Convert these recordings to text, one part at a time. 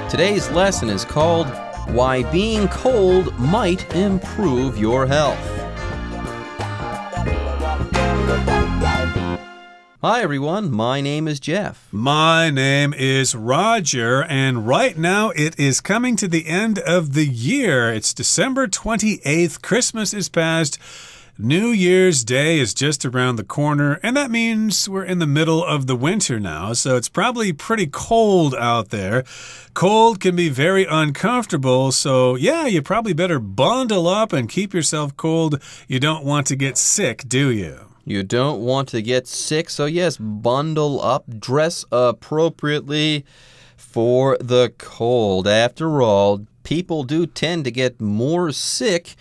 Today's lesson is called Why Being Cold Might Improve Your Health. Hi everyone, my name is Jeff. My name is Roger, and right now it is coming to the end of the year. It's December 28th, Christmas is past, New Year's Day is just around the corner, and that means we're in the middle of the winter now, so it's probably pretty cold out there. Cold can be very uncomfortable, so yeah, you probably better bundle up and keep yourself cold. You don't want to get sick, do you? You don't want to get sick, so yes, bundle up, dress appropriately for the cold. After all, people do tend to get more sick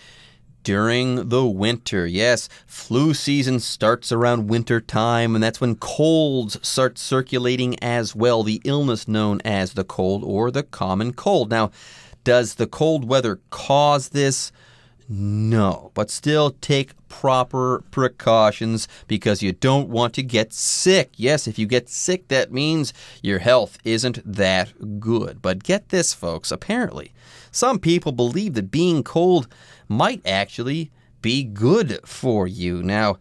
during the winter. Yes, flu season starts around winter time, and that's when colds start circulating as well, the illness known as the cold or the common cold. Now, does the cold weather cause this? No, but still take proper precautions because you don't want to get sick. Yes, if you get sick, that means your health isn't that good. But get this, folks, apparently, some people believe that being cold might actually be good for you. Now,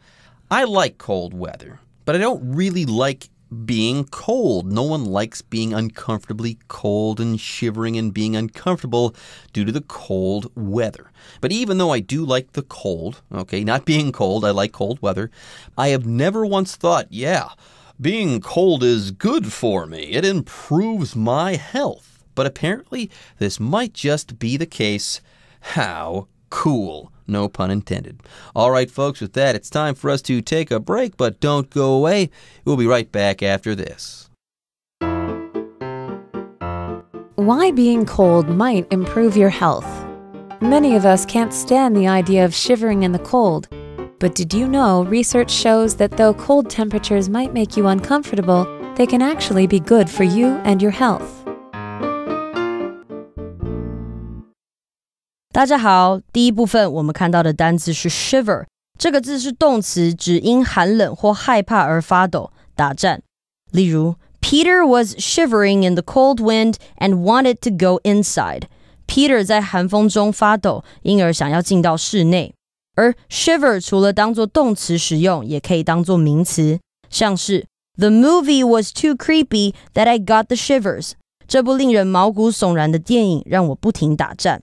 I like cold weather, but I don't really like being cold. No one likes being uncomfortably cold and shivering and being uncomfortable due to the cold weather. But even though I do like the cold, okay, not being cold, I like cold weather, I have never once thought, yeah, being cold is good for me. It improves my health. But apparently, this might just be the case. How cool. No pun intended. All right, folks, with that, it's time for us to take a break, but don't go away. We'll be right back after this. Why being cold might improve your health. Many of us can't stand the idea of shivering in the cold. But did you know research shows that though cold temperatures might make you uncomfortable, they can actually be good for you and your health? 大家好，第一部分我们看到的单字是 shiver， 这个字是动词，指因寒冷或害怕而发抖、打颤。例如 Peter was shivering in the cold wind and wanted to go inside. Peter 在寒风中发抖，因而想要进到室内。而 shiver 除了当作动词使用，也可以当作名词，像是 The movie was too creepy that I got the shivers. 这部令人毛骨悚然的电影让我不停打颤。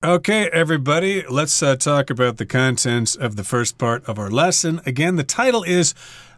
Okay, everybody, let's talk about the contents of the first part of our lesson. Again, the title is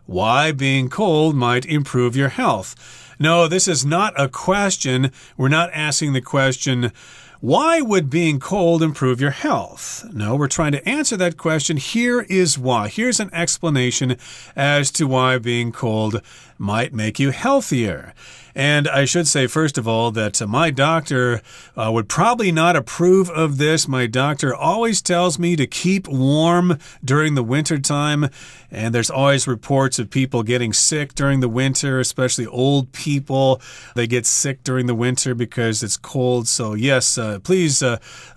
Why Being Cold Might Improve Your Health. No, this is not a question. We're not asking the question, why would being cold improve your health? No, we're trying to answer that question. Here is why. Here's an explanation as to why being cold might make you healthier. And I should say, first of all, that my doctor would probably not approve of this. My doctor always tells me to keep warm during the winter time. And there's always reports of people getting sick during the winter, especially old people. They get sick during the winter because it's cold. So yes, please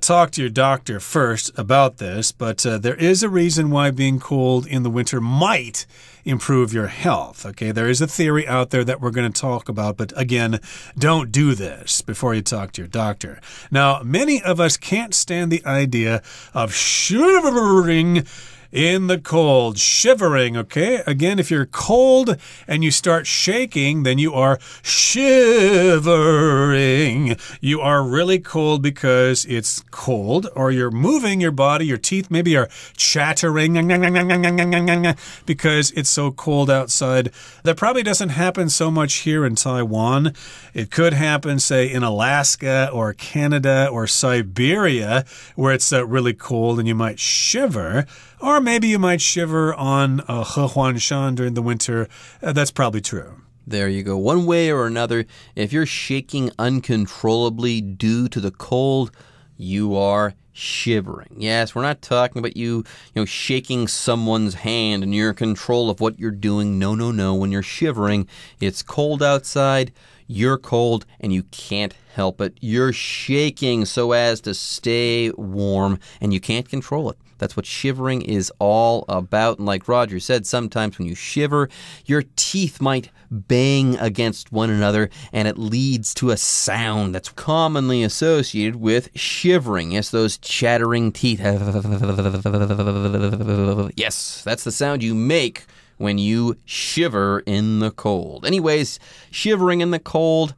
talk to your doctor first about this. But there is a reason why being cold in the winter might improve your health. Okay, there is a theory out there that we're going to talk about, but again, don't do this before you talk to your doctor. Now, many of us can't stand the idea of shivering in the cold. Shivering, okay? Again, if you're cold and you start shaking, then you are shivering. You are really cold because it's cold, or you're moving your body, your teeth maybe are chattering because it's so cold outside. That probably doesn't happen so much here in Taiwan. It could happen, say, in Alaska or Canada or Siberia, where it's really cold and you might shiver. Or maybe you might shiver on Hehuanshan during the winter. That's probably true. There you go. One way or another, if you're shaking uncontrollably due to the cold, you are shivering. Yes, we're not talking about you shaking someone's hand and you're in control of what you're doing. No, no, no. When you're shivering, it's cold outside, you're cold, and you can't help it. You're shaking so as to stay warm, and you can't control it. That's what shivering is all about. And like Roger said, sometimes when you shiver, your teeth might bang against one another, and it leads to a sound that's commonly associated with shivering. Yes, those chattering teeth. Yes, that's the sound you make when you shiver in the cold. Anyways, shivering in the cold,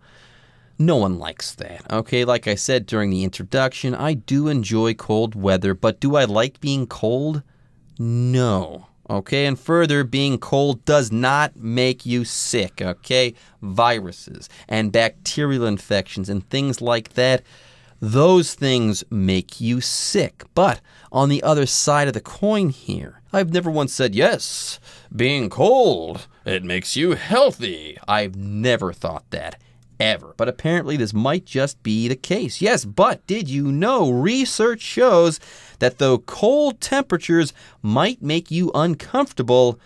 no one likes that, okay? Like I said during the introduction, I do enjoy cold weather, but do I like being cold? No. Okay, and further, being cold does not make you sick, okay? Viruses and bacterial infections and things like that, those things make you sick. But on the other side of the coin here, I've never once said, yes, being cold, it makes you healthy. I've never thought that, ever. But apparently this might just be the case. Yes, but did you know research shows that though cold temperatures might make you uncomfortable,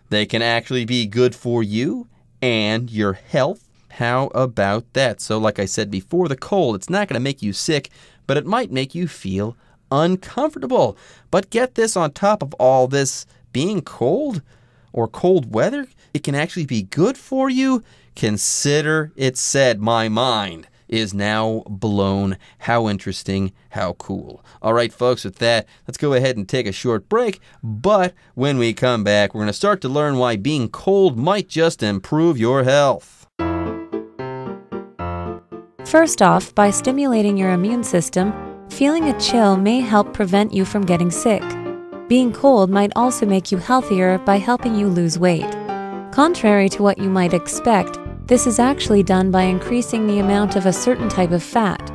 they can actually be good for you and your health? How about that? So like I said before, the cold, it's not going to make you sick, but it might make you feel uncomfortable. But get this, on top of all this, being cold or cold weather, it can actually be good for you. Consider it said. My mind is now blown. How interesting, how cool. All right, folks, with that, let's go ahead and take a short break. But when we come back, we're going to start to learn why being cold might just improve your health. First off, by stimulating your immune system, feeling a chill may help prevent you from getting sick. Being cold might also make you healthier by helping you lose weight. Contrary to what you might expect, this is actually done by increasing the amount of a certain type of fat.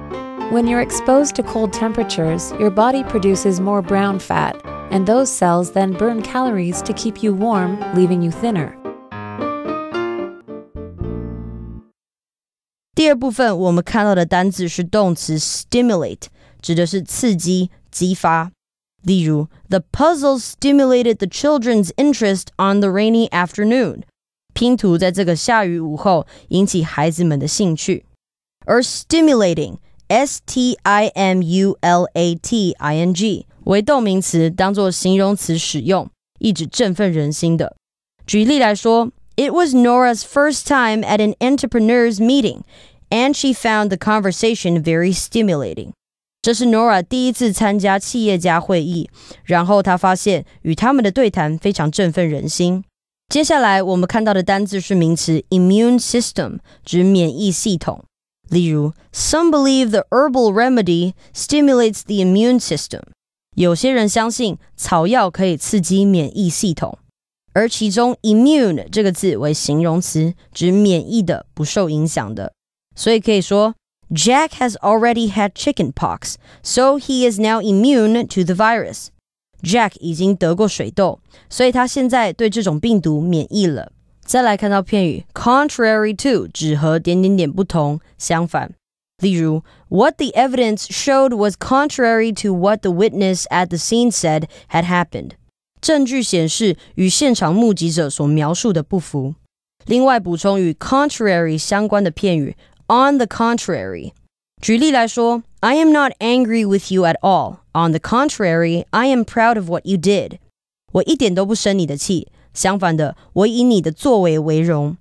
When you're exposed to cold temperatures, your body produces more brown fat, and those cells then burn calories to keep you warm, leaving you thinner. 第二部分我们看到的单字是动词 stimulate， 指的是刺激、激发。例如 The puzzle stimulated the children's interest on the rainy afternoon. 拼图在这个下雨午后引起孩子们的兴趣。而 stimulating S-T-I-M-U-L-A-T-I-N-G 为动名词当作形容词使用，意指振奋人心的。举例来说， It was Nora's first time at an entrepreneur's meeting, and she found the conversation very stimulating. 这是 Nora 第一次参加企业家会议，然后她发现与他们的对谈非常振奋人心。接下来我们看到的单字是名词 immune system， 指免疫系统。例如 Some believe the herbal remedy stimulates the immune system. 有些人相信草药可以刺激免疫系统。而其中 immune 这个字为形容词，指免疫的、不受影响的。所以可以说 Jack has already had chicken pox, so he is now immune to the virus. Jack 已经得过水痘，所以他现在对这种病毒免疫了。再来看到片语 contrary to 指和点点点不同，相反。例如 What the evidence showed was contrary to what the witness at the scene said had happened. 证据显示与现场目击者所描述的不符。另外补充与 contrary 相关的片语 on the contrary。举例来说 I am not angry with you at all. On the contrary, I am proud of what you did. 我一点都不生你的气，相反的，我以你的作为为荣。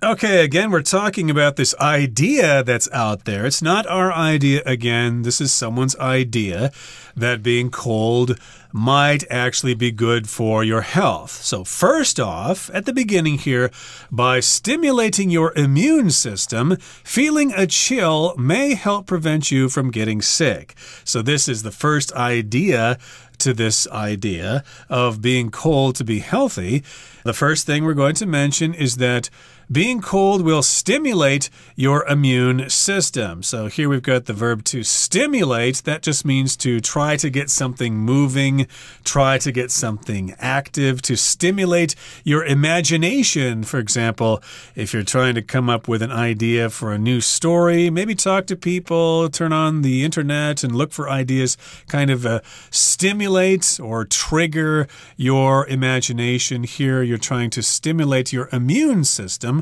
Okay, again, we're talking about this idea that's out there. It's not our idea again. This is someone's idea that being cold might actually be good for your health. So first off, at the beginning here, by stimulating your immune system, feeling a chill may help prevent you from getting sick. So this is the first idea to this idea of being cold to be healthy. The first thing we're going to mention is that being cold will stimulate your immune system. So here we've got the verb to stimulate. That just means to try to get something moving, try to get something active, to stimulate your imagination. For example, if you're trying to come up with an idea for a new story, maybe talk to people, turn on the internet and look for ideas, kind of stimulate or trigger your imagination. Here you're trying to stimulate your immune system.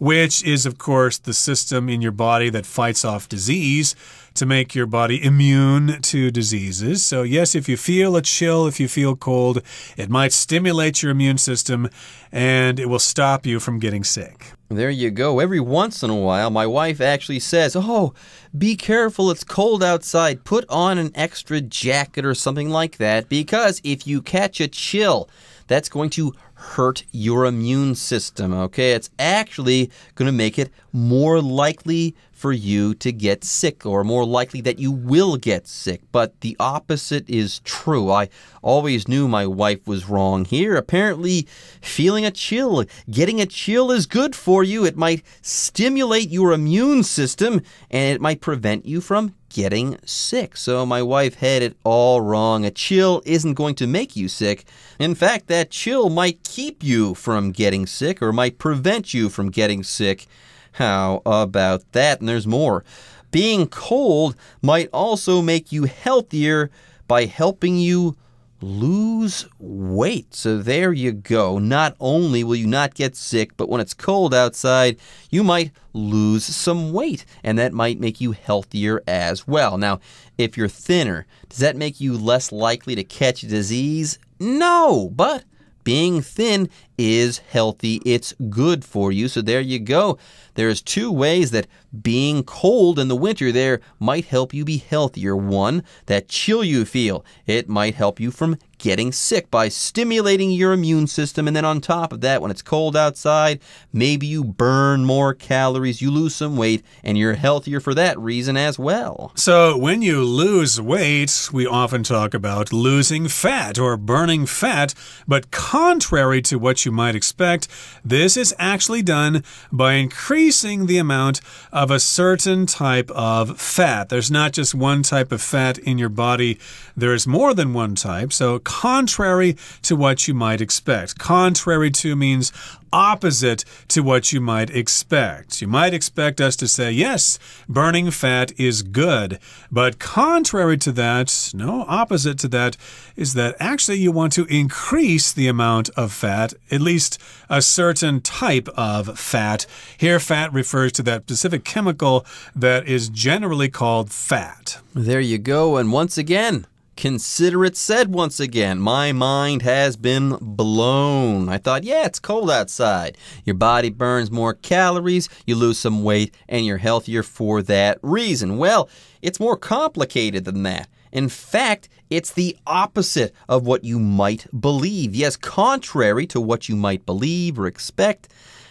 which is, of course, the system in your body that fights off disease to make your body immune to diseases. So yes, if you feel a chill, if you feel cold, it might stimulate your immune system and it will stop you from getting sick. There you go. Every once in a while, my wife actually says, "Oh, be careful, it's cold outside. Put on an extra jacket or something like that, because if you catch a chill, that's going to hurt your immune system, okay? It's actually going to make it more likely for you to get sick, or more likely that you will get sick. But the opposite is true. I always knew my wife was wrong here. Apparently, feeling a chill, getting a chill is good for you. It might stimulate your immune system, and it might prevent you from getting sick. So my wife had it all wrong. A chill isn't going to make you sick. In fact, that chill might keep you from getting sick, or might prevent you from getting sick. How about that? And there's more. Being cold might also make you healthier by helping you lose weight. So there you go. Not only will you not get sick, but when it's cold outside, you might lose some weight, and that might make you healthier as well. Now, if you're thinner, does that make you less likely to catch disease? No, but being thin is healthy. It's good for you. So there you go. There's two ways that being cold in the winter there might help you be healthier. One, that chill you feel. It might help you from getting sick by stimulating your immune system. And then on top of that, when it's cold outside, maybe you burn more calories, you lose some weight, and you're healthier for that reason as well. So when you lose weight, we often talk about losing fat or burning fat. But contrary to what you might expect, this is actually done by increasing the amount of a certain type of fat. There's not just one type of fat in your body. There's more than one type. So contrary to what you might expect. Contrary to means opposite to what you might expect. You might expect us to say, yes, burning fat is good. But contrary to that, no, opposite to that, is that actually you want to increase the amount of fat, at least a certain type of fat. Here, fat refers to that specific chemical that is generally called fat. There you go. And once again, consider it said once again. My mind has been blown. I thought, yeah, it's cold outside. Your body burns more calories, you lose some weight, and you're healthier for that reason. Well, it's more complicated than that. In fact, it's the opposite of what you might believe. Yes, contrary to what you might believe or expect,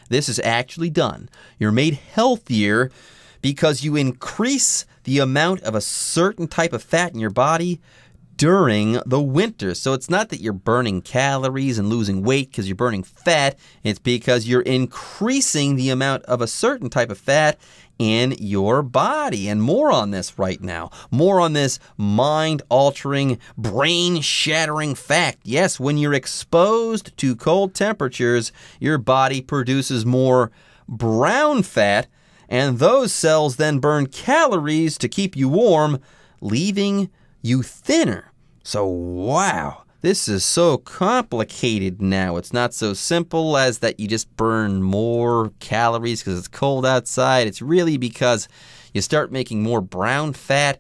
this is actually done. You're made healthier because you increase the amount of a certain type of fat in your body during the winter. So it's not that you're burning calories and losing weight because you're burning fat. It's because you're increasing the amount of a certain type of fat in your body. And more on this right now. More on this mind-altering, brain-shattering fact. Yes, when you're exposed to cold temperatures, your body produces more brown fat, and those cells then burn calories to keep you warm, leaving you thinner. So, wow, this is so complicated now. It's not so simple as that you just burn more calories because it's cold outside. It's really because you start making more brown fat,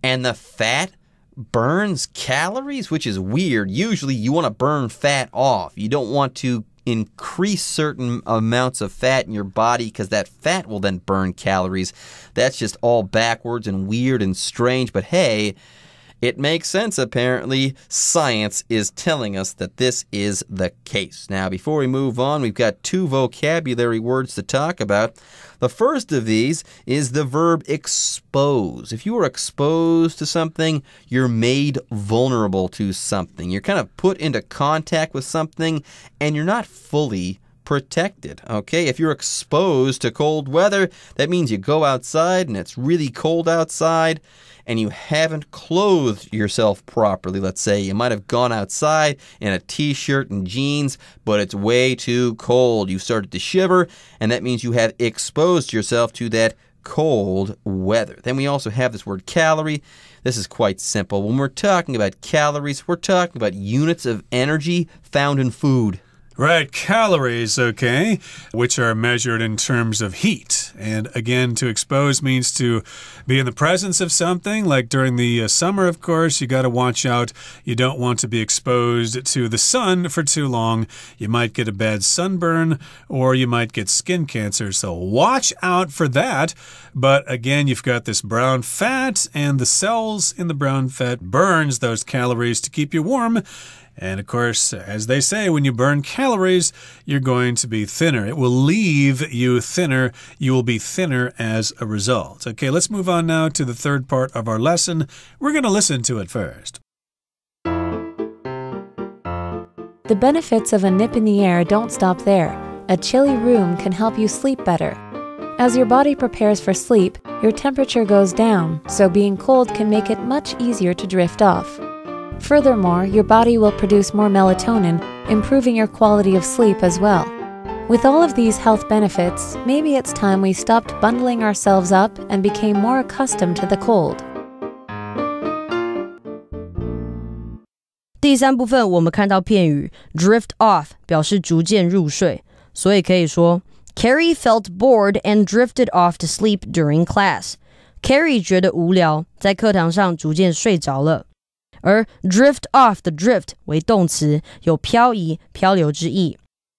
and the fat burns calories, which is weird. Usually you want to burn fat off. You don't want to increase certain amounts of fat in your body because that fat will then burn calories. That's just all backwards and weird and strange, but hey, it makes sense, apparently. Science is telling us that this is the case. Now, before we move on, we've got two vocabulary words to talk about. The first of these is the verb expose. If you are exposed to something, you're made vulnerable to something. You're kind of put into contact with something, and you're not fully protected, okay? If you're exposed to cold weather, that means you go outside and it's really cold outside, and you haven't clothed yourself properly. Let's say you might have gone outside in a t-shirt and jeans, but it's way too cold. You've started to shiver, and that means you have exposed yourself to that cold weather. Then we also have this word calorie. This is quite simple. When we're talking about calories, we're talking about units of energy found in food. Right, calories, okay, which are measured in terms of heat. And again, to expose means to be in the presence of something. Like during the summer, of course, you got to watch out. You don't want to be exposed to the sun for too long. You might get a bad sunburn or you might get skin cancer. So watch out for that. But again, you've got this brown fat, and the cells in the brown fat burns those calories to keep you warm. And of course, as they say, when you burn calories, you're going to be thinner. It will leave you thinner. You will be thinner as a result. Okay, let's move on now to the third part of our lesson. We're going to listen to it first. The benefits of a nip in the air don't stop there. A chilly room can help you sleep better. As your body prepares for sleep, your temperature goes down, so being cold can make it much easier to drift off. Furthermore, your body will produce more melatonin, improving your quality of sleep as well. With all of these health benefits, maybe it's time we stopped bundling ourselves up and became more accustomed to the cold. 第三部分我们看到片语 drift off 表示逐渐入睡，所以可以说 Carrie felt bored and drifted off to sleep during class. Carrie 觉得无聊，在课堂上逐渐睡着了。而 drift off 的 drift 为动词，有漂移、漂流之意，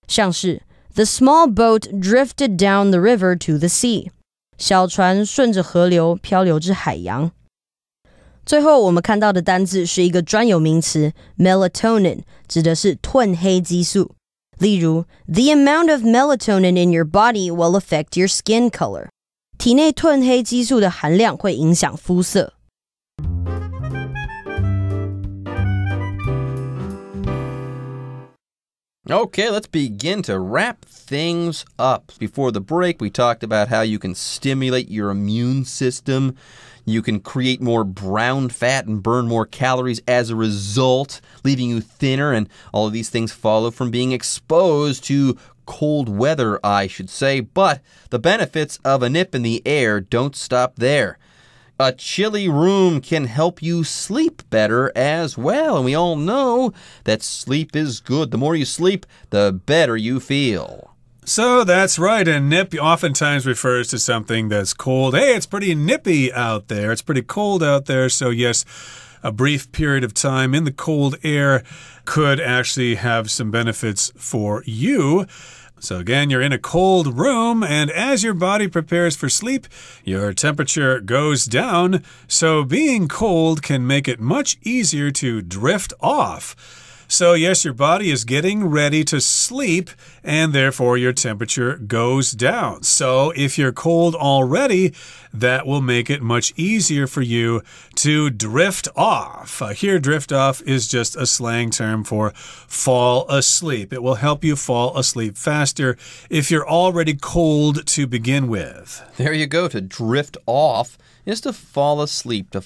像是 The small boat drifted down the river to the sea. 小船顺着河流漂流至海洋。最后我们看到的单字是一个专有名词 melatonin， 指的是褪黑激素。例如 The amount of melatonin in your body will affect your skin color. 体内褪黑激素的含量会影响肤色。Okay, let's begin to wrap things up. Before the break, we talked about how you can stimulate your immune system. You can create more brown fat and burn more calories as a result, leaving you thinner. And all of these things follow from being exposed to cold weather, I should say. But the benefits of a nip in the air don't stop there. A chilly room can help you sleep better as well. And we all know that sleep is good. The more you sleep, the better you feel. So that's right. A nip oftentimes refers to something that's cold. Hey, it's pretty nippy out there. It's pretty cold out there. So yes, a brief period of time in the cold air could actually have some benefits for you. So again, you're in a cold room, and as your body prepares for sleep, your temperature goes down. So being cold can make it much easier to drift off. So yes, your body is getting ready to sleep, and therefore your temperature goes down. So if you're cold already, that will make it much easier for you to drift off. Here, drift off is just a slang term for fall asleep. It will help you fall asleep faster if you're already cold to begin with. There you go. To drift off is to fall asleep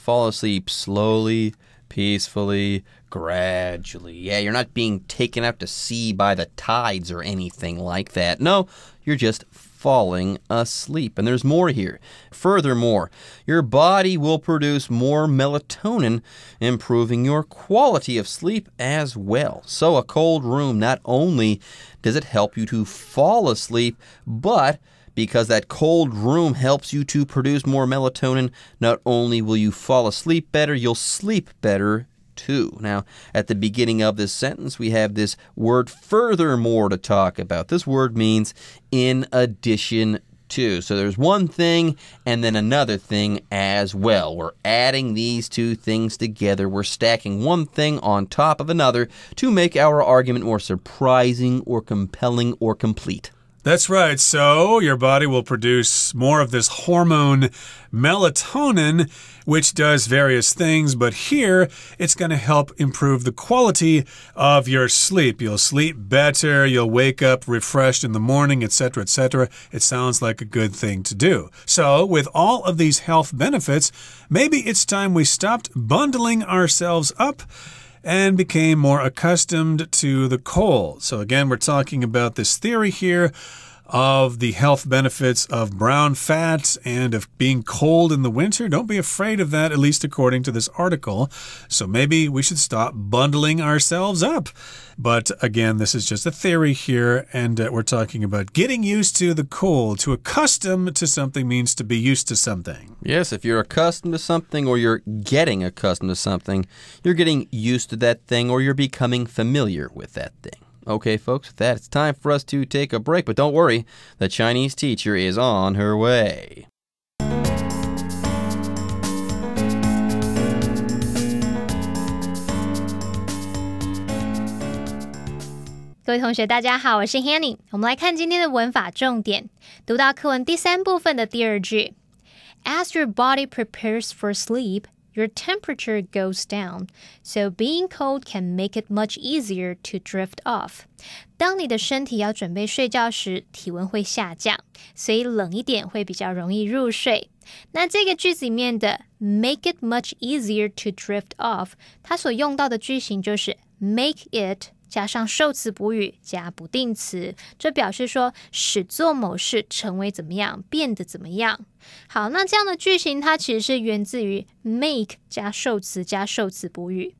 slowly, peacefully, gradually. Yeah, you're not being taken out to sea by the tides or anything like that. No, you're just falling asleep. And there's more here. Furthermore, your body will produce more melatonin, improving your quality of sleep as well. So a cold room, not only does it help you to fall asleep, but because that cold room helps you to produce more melatonin, not only will you fall asleep better, you'll sleep better too. Now, at the beginning of this sentence, we have this word furthermore to talk about. This word means in addition to. So there's one thing and then another thing as well. We're adding these two things together. We're stacking one thing on top of another to make our argument more surprising or compelling or complete. That's right. So your body will produce more of this hormone melatonin, which does various things. But here, it's going to help improve the quality of your sleep. You'll sleep better. You'll wake up refreshed in the morning, etc., etc. It sounds like a good thing to do. So with all of these health benefits, maybe it's time we stopped bundling ourselves up and became more accustomed to the cold. So again, we're talking about this theory here of the health benefits of brown fat and of being cold in the winter. Don't be afraid of that, at least according to this article. So maybe we should stop bundling ourselves up. But again, this is just a theory here, and we're talking about getting used to the cold. To accustom to something means to be used to something. Yes, if you're accustomed to something or you're getting accustomed to something, you're getting used to that thing or you're becoming familiar with that thing. Okay, folks, with that, it's time for us to take a break. But don't worry, the Chinese teacher is on her way. 各位同学大家好，我是 Hanny。 我们来看今天的文法重点，读到课文第3部分的第2句。 As your body prepares for sleep, your temperature goes down, so being cold can make it much easier to drift off. 当你的身体要准备睡觉时，体温会下降，所以冷一点会比较容易入睡。那这个句子里面的 make it much easier to drift off， 它所用到的句型就是 make it加上受词补语加不定词，这表示说使做某事成为怎么样，变得怎么样。好，那这样的句型它其实是源自于 make 加受词加受词补语。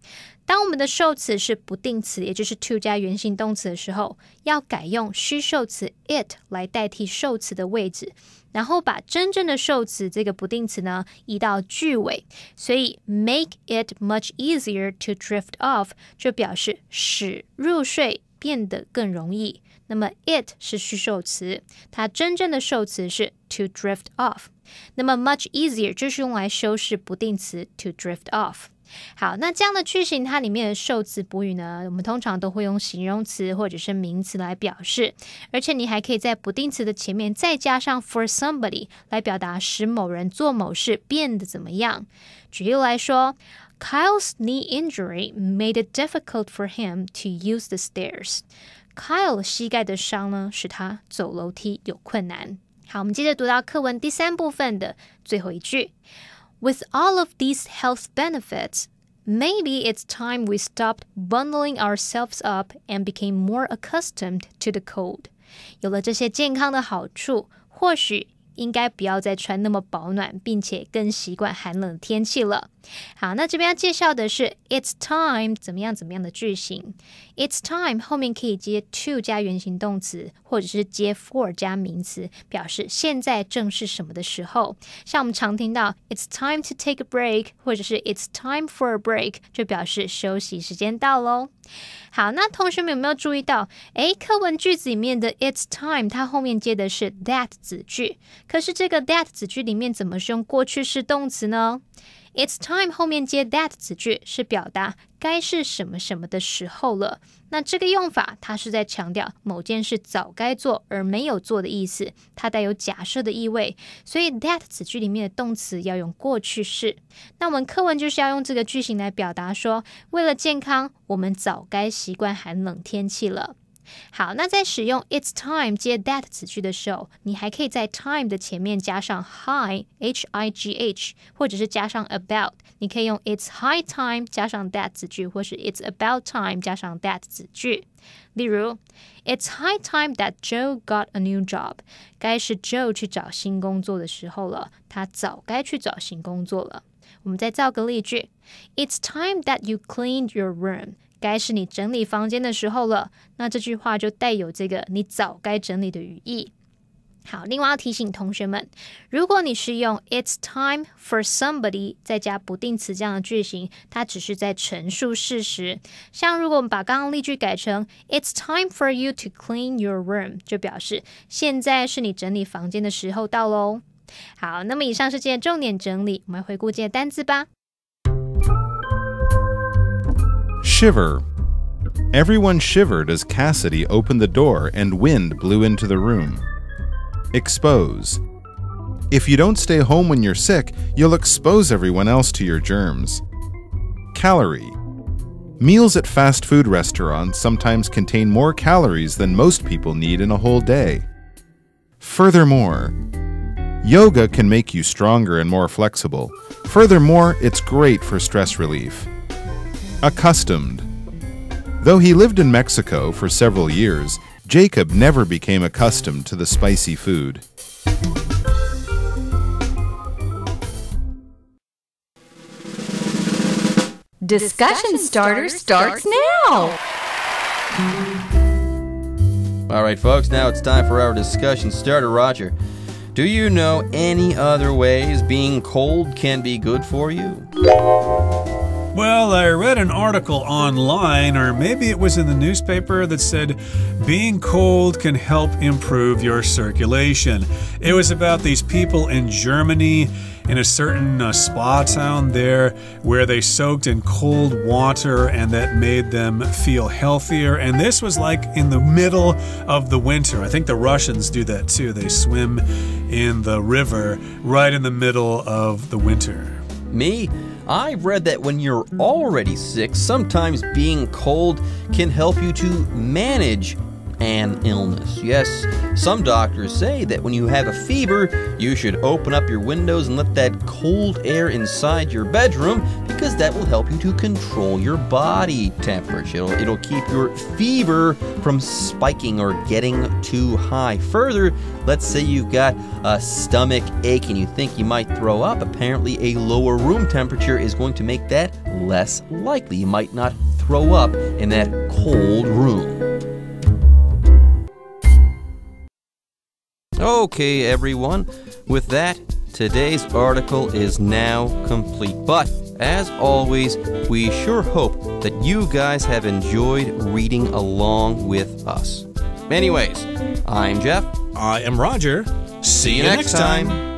当我们的受词是不定词，也就是 to 加原形动词的时候，要改用虚受词 it 来代替受词的位置，然后把真正的受词这个不定词呢移到句尾，所以 make it much easier to drift off 就表示使入睡变得更容易。那么 it 是虚受词，它真正的受词是 to drift off， 那么 much easier 就是用来修饰不定词 to drift off。好，那这样的句型它里面的受词补语呢，我们通常都会用形容词或者是名词来表示，而且你还可以在不定词的前面再加上 for somebody 来表达使某人做某事变得怎么样。举例来说， Kyle's knee injury made it difficult for him to use the stairs. Kyle 膝盖的伤呢，使他走楼梯有困难。好，我们接着读到课文第3部分的最后一句。With all of these health benefits, maybe it's time we stopped bundling ourselves up and became more accustomed to the cold. 有了这些健康的好处，或许应该不要再穿那么保暖，并且更习惯寒冷的天气了。好，那这边要介绍的是 it's time 怎么样怎么样的句型。It's time 后面可以接 to 加原形动词，或者是接 for 加名词，表示现在正是什么的时候。像我们常听到 it's time to take a break， 或者是 it's time for a break， 就表示休息时间到咯。好，那同学们有没有注意到，课文句子里面的 it's time 它后面接的是 that 子句，可是这个 that 子句里面怎么是用过去式动词呢？It's time 后面接 that 子句是表达该是什么什么的时候了。那这个用法它是在强调某件事早该做而没有做的意思，它带有假设的意味，所以 that 子句里面的动词要用过去式。那我们课文就是要用这个句型来表达说，为了健康，我们早该习惯寒冷天气了。好，那在使用 it's time 接 that 子句的时候，你还可以在 time 的前面加上 high H-I-G-H， 或者是加上 about， 你可以用 it's high time 加上 that 子句，或是 it's about time 加上 that 子句。例如 It's high time that Joe got a new job， 该是 Joe 去找新工作的时候了，他早该去找新工作了。我们再造个例句 It's time that you cleaned your room，该是你整理房间的时候了，那这句话就带有这个你早该整理的语义。好，另外要提醒同学们，如果你是用 it's time for somebody 再加不定词这样的句型，它只是在陈述事实。像如果我们把刚刚例句改成 it's time for you to clean your room， 就表示现在是你整理房间的时候到咯。好，那么以上是今天的重点整理，我们来回顾今天的单字吧。Shiver. Everyone shivered as Cassidy opened the door and wind blew into the room. Expose. If you don't stay home when you're sick, you'll expose everyone else to your germs. Calorie. Meals at fast food restaurants sometimes contain more calories than most people need in a whole day. Furthermore, yoga can make you stronger and more flexible. Furthermore, it's great for stress relief. Accustomed. Though he lived in Mexico for several years, Jacob never became accustomed to the spicy food. Discussion starter starts now. All right, folks, now it's time for our discussion starter. Roger, do you know any other ways being cold can be good for you? Well, I read an article online, or maybe it was in the newspaper, that said being cold can help improve your circulation. It was about these people in Germany, in a certain spa town there, where they soaked in cold water and that made them feel healthier. And this was like in the middle of the winter. I think the Russians do that too. They swim in the river right in the middle of the winter. Me? I've read that when you're already sick, sometimes being cold can help you to manage an illness. Yes, some doctors say that when you have a fever, you should open up your windows and let that cold air inside your bedroom because that will help you to control your body temperature. It'll keep your fever from spiking or getting too high. Further, let's say you've got a stomach ache and you think you might throw up. Apparently, a lower room temperature is going to make that less likely. You might not throw up in that cold room. Okay, everyone. With that, today's article is now complete. But, as always, we sure hope that you guys have enjoyed reading along with us. Anyways, I'm Jeff. I am Roger. See you next time.